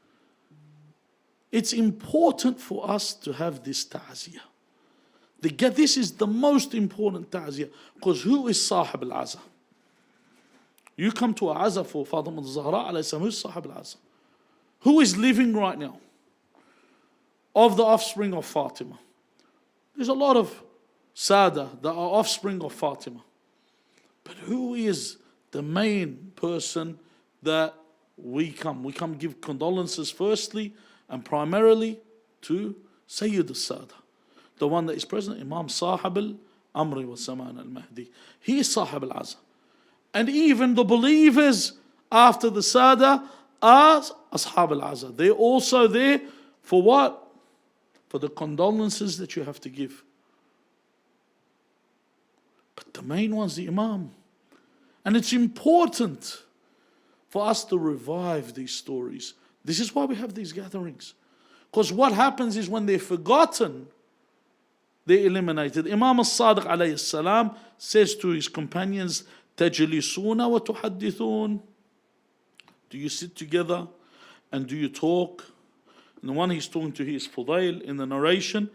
it's important for us to have this ta'ziyah. This is the most important ta'ziyah, because who is Sahib al-Azza? You come to a Azza for Fatima al-Zahra alayhi salam, who's Sahib al-Azza? Who is living right now of the offspring of Fatima? There's a lot of Sada that are offspring of Fatima. But who is the main person that we come? We come give condolences firstly and primarily to Sayyid al-Sada, the one that is present, Imam Sahib al-Amri wa Saman al-Mehdi. He is Sahib al-Azza. And even the believers after the Sada are Ashab al-Azza. They're also there for what? For the condolences that you have to give. But the main one's the Imam. And it's important for us to revive these stories. This is why we have these gatherings. Because what happens is when they're forgotten, they're eliminated. Imam al-Sadiq alayhi salam says to his companions, تَجْلِسُونَ وَتُحَدِّثُونَ. Do you sit together and do you talk? And the one he's talking to here is Fudail in the narration.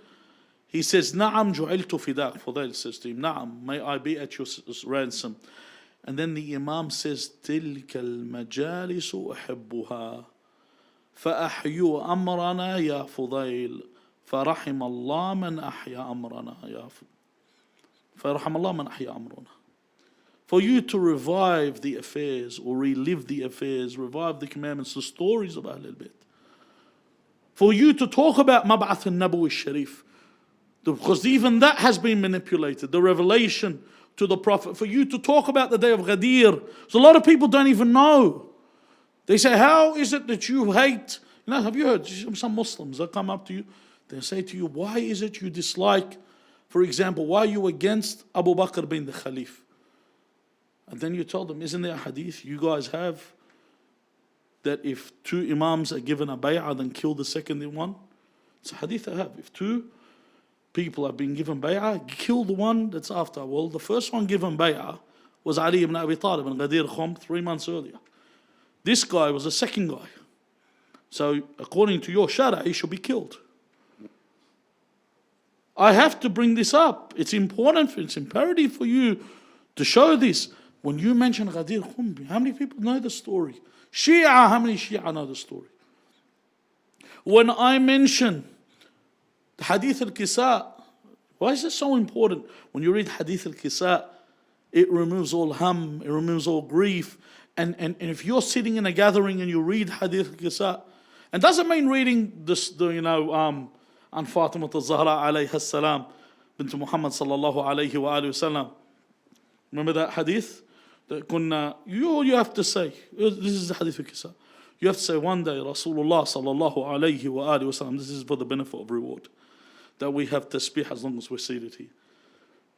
He says, نَعَمْ جُعِلْتُ فِدَاقٍ. Fudail says to him, نَعَمْ, may I be at your ransom. And then the Imam says, تِلْكَ الْمَجَالِسُ أُحِبُّهَا فَأَحْيُوا أَمْرَنَا يَا فُضَيْلِ فَرَحِمَ اللَّهُ مَنْ أَحْيَا أَمْرَنَا فَرَحِمَ اللَّهُ مَنْ أَحْيَا أَمْرَنَا. For you to revive the affairs or relive the affairs, revive the commandments, the stories of Ahlul Bayt. For you to talk about Mab'ath al-Nabawi Sharif, because even that has been manipulated, the revelation to the Prophet. For you to talk about the day of Ghadir. So a lot of people don't even know. They say, how is it that you hate? You know, have you heard some Muslims that come up to you, they say to you, why is it you dislike, for example, why are you against Abu Bakr being the Khalif? And then you tell them, isn't there a hadith you guys have that if two Imams are given a bay'ah, then kill the second one? It's a hadith I have. If two people have been given bay'ah, kill the one that's after. Well, the first one given bay'ah was Ali ibn Abi Talib in Ghadir Khum 3 months earlier. This guy was the second guy. So according to your shara, he should be killed. I have to bring this up. It's important, it's imperative for you to show this. When you mention Ghadir Khum, how many people know the story? Shia, how many Shia know the story? When I mention the Hadith al-Kisa, why is this so important? When you read Hadith al-Kisa, it removes all ham, it removes all grief. And if you're sitting in a gathering and you read Hadith al-Kisa, and doesn't mean reading this, on Fatima al-Zahra alayha salam, bint Muhammad sallallahu alayhi wa alihi wasallam. Remember that hadith? You have to say, this is the Hadith al-Kisa. You have to say, one day Rasulullah sallallahu alayhi wa alihi wasallam, this is for the benefit of reward, that we have tasbih as long as we're seated here.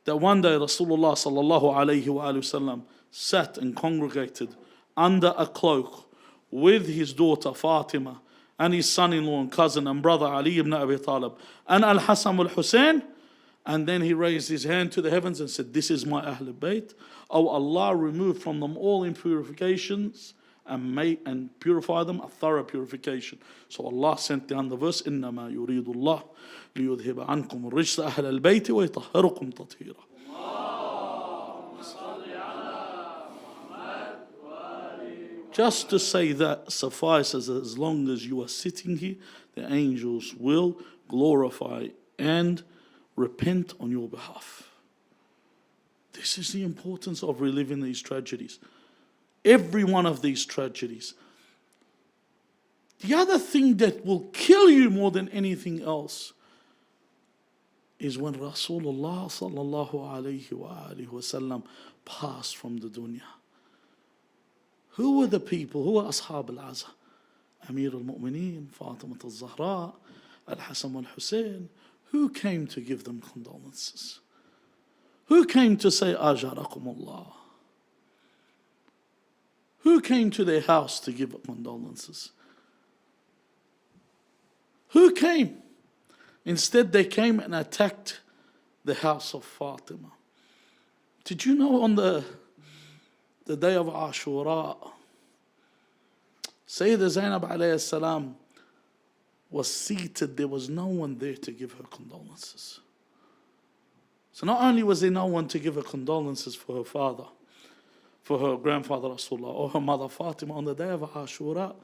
That one day Rasulullah sallallahu alayhi wa alihi wasallam sat and congregated under a cloak with his daughter Fatima and his son-in-law and cousin and brother Ali ibn Abi Talib and Al-Hasan al-Hussein, And then he raised his hand to the heavens and said, this is my Ahlul Bayt. Oh Allah, remove from them all impurifications and purify them a thorough purification. So Allah sent down the verse, إِنَّمَا يُرِيدُ اللَّهُ لِيُذْهِبَ عَنْكُمُ الرِّجْسَ أَهْلَ الْبَيْتِ وَيُطَهِّرَكُمْ تَطْهِيرًا. Just to say that suffices. As long as you are sitting here, the angels will glorify and repent on your behalf. This is the importance of reliving these tragedies. Every one of these tragedies. The other thing that will kill you more than anything else is when Rasulullah sallallahu alayhi wa sallam passed from the dunya. Who were the people? Who were Ashab al-Aza? Amir al-Mu'mineen, Fatima al-Zahra, Al-Hasan al-Hussein. Who came to give them condolences? Who came to say, Ajarakumullah? Who came to their house to give condolences? Who came? Instead, they came and attacked the house of Fatima. Did you know on the day of Ashura, Sayyidah Zainab alayhi salam was seated. There was no one there to give her condolences. So not only was there no one to give her condolences for her father, for her grandfather Rasulullah, or her mother Fatima, on the day of Ashura,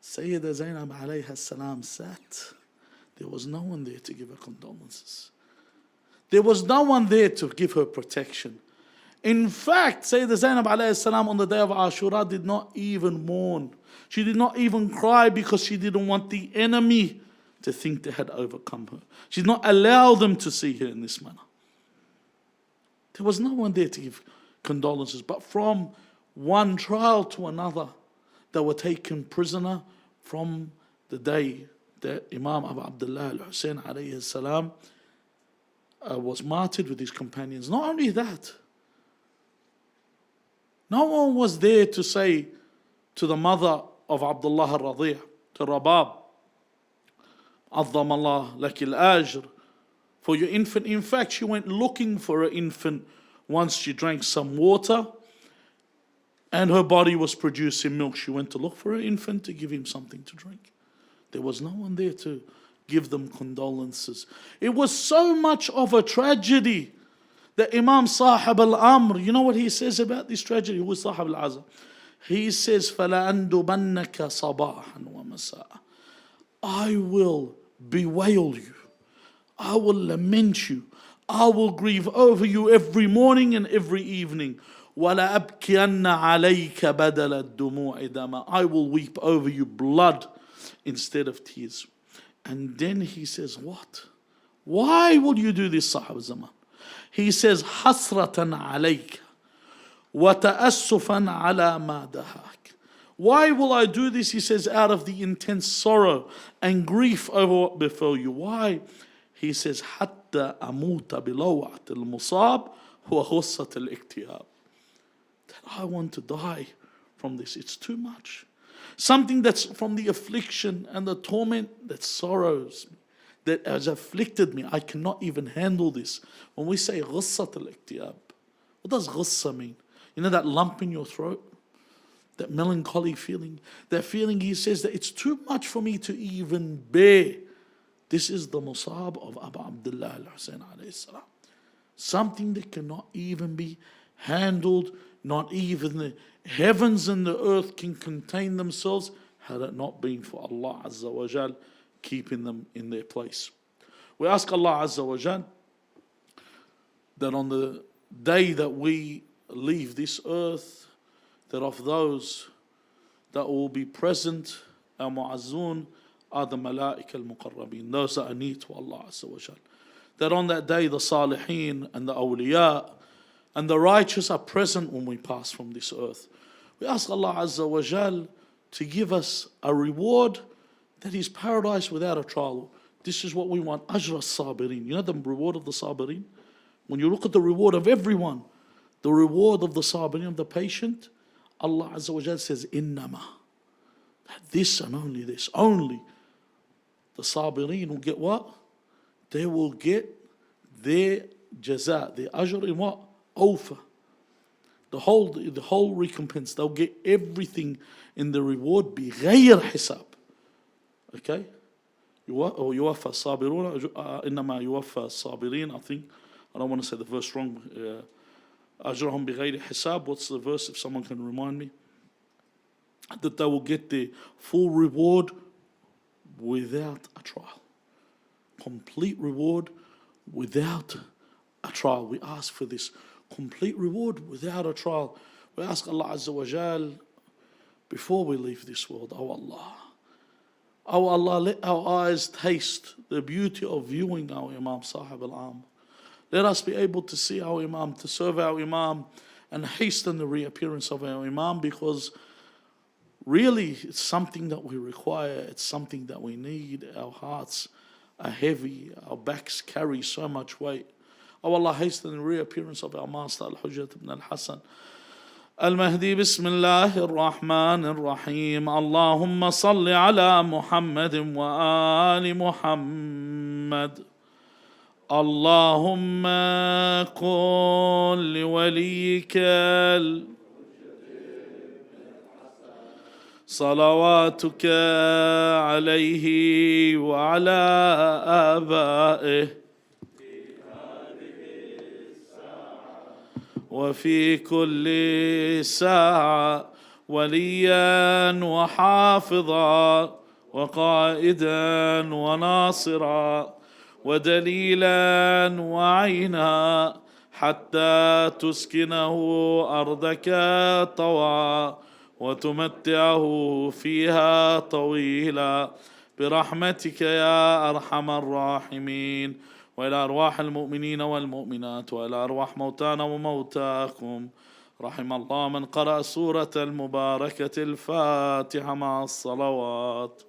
Sayyidah Zainab alayhi salam sat. There was no one there to give her condolences. There was no one there to give her protection. In fact, Sayyidah Zainab alayhi salam on the day of Ashura did not even mourn. She did not even cry because she didn't want the enemy to think they had overcome her. She did not allow them to see her in this manner. There was no one there to give condolences. But from one trial to another, they were taken prisoner from the day that Imam Abu Abdullah al-Hussein alayhi salam was martyred with his companions. Not only that, no one was there to say to the mother of Abdullah al-Radhi', to Rabab, عظم الله لك الأجر, for your infant. In fact, she went looking for her infant once she drank some water and her body was producing milk. She went to look for her infant to give him something to drink. There was no one there to give them condolences. It was so much of a tragedy that Imam Sahib al-Amr, you know what he says about this tragedy? Who is Sahib al-Azam? He says, فَلَأَنْدُبَنَّكَ صَبَاحًا وَمَسَاءً. I will bewail you. I will lament you. I will grieve over you every morning and every evening. وَلَأَبْكِيَنَّ عَلَيْكَ بَدَلَ الدُّمُوعِ دَمًا. I will weep over you blood instead of tears. And then he says, what? Why will you do this, Sahib Zaman? He says, حَسْرَةً عَلَيْكَ وَتَأَسُّفًا عَلَى مَا دَهَاكَ. Why will I do this? He says, out of the intense sorrow and grief over what befell you. Why? He says, حَتَّى أَمُوتَ بِلَوْعَةِ الْمُصَابِ وَغُصَّةِ الْإِكْتِئَابِ. That I want to die from this. It's too much. Something that's from the affliction and the torment that sorrows me, that has afflicted me. I cannot even handle this. When we say غصة الاكتئاب, what does غصة mean? You know that lump in your throat? That melancholy feeling? That feeling, he says, that it's too much for me to even bear. This is the musab of Abu Abdullah al-Hussein alayhi salam. Something that cannot even be handled. Not even the heavens and the earth can contain themselves had it not been for Allah Azza wa Jal keeping them in their place. We ask Allah Azza wa Jal that on the day that we leave this earth, that of those that will be present, our mu'azzun, are the malaika al-muqarrabeen, those that are near to Allah Azza wa Jal. That on that day the salihin and the awliya and the righteous are present when we pass from this earth. We ask Allah Azza wa Jal to give us a reward that is paradise without a trial. This is what we want. Ajra sabirin. You know the reward of the sabirin? When you look at the reward of everyone, the reward of the sabirin, of the patient, Allah Azza wa Jal says, innama. This and only this. Only the sabirin will get what? They will get their jaza, their ajr in what? Awfa. The whole recompense. They'll get everything in the reward بغير حساب. Okay? يوفى الصابرون إنما يوفى الصابرين. I think, I don't want to say the verse wrong. أجرهم بغير حساب. What's the verse, if someone can remind me? That they will get the full reward without a trial. Complete reward without a trial. We ask for this complete reward without a trial. We ask Allah Azza wa Jal before we leave this world, oh Allah, let our eyes taste the beauty of viewing our Imam Sahib al-Am. Let us be able to see our Imam, to serve our Imam, and hasten the reappearance of our Imam, because really it's something that we require, it's something that we need. Our hearts are heavy, our backs carry so much weight. Oh Allah, hasten the reappearance of our Master Al-Hujjat ibn al-Hasan Al-Mehdi. Bismillah ar-Rahman ar-Rahim. Allahumma salli ala Muhammadin wa ali Muhammad. Allahumma kun li waliyika صلواتك عليه وعلى آبائه وفي كل ساعة وليا وحافظا وقائدا وناصرا ودليلا وعينا حتى تسكنه أرضك طوعا وتمتعه فيها طويلا برحمتك يا أرحم الراحمين. وإلى أرواح المؤمنين والمؤمنات وإلى أرواح موتانا وموتاكم. رحم الله من قرأ سورة المباركة الفاتحة مع الصلوات.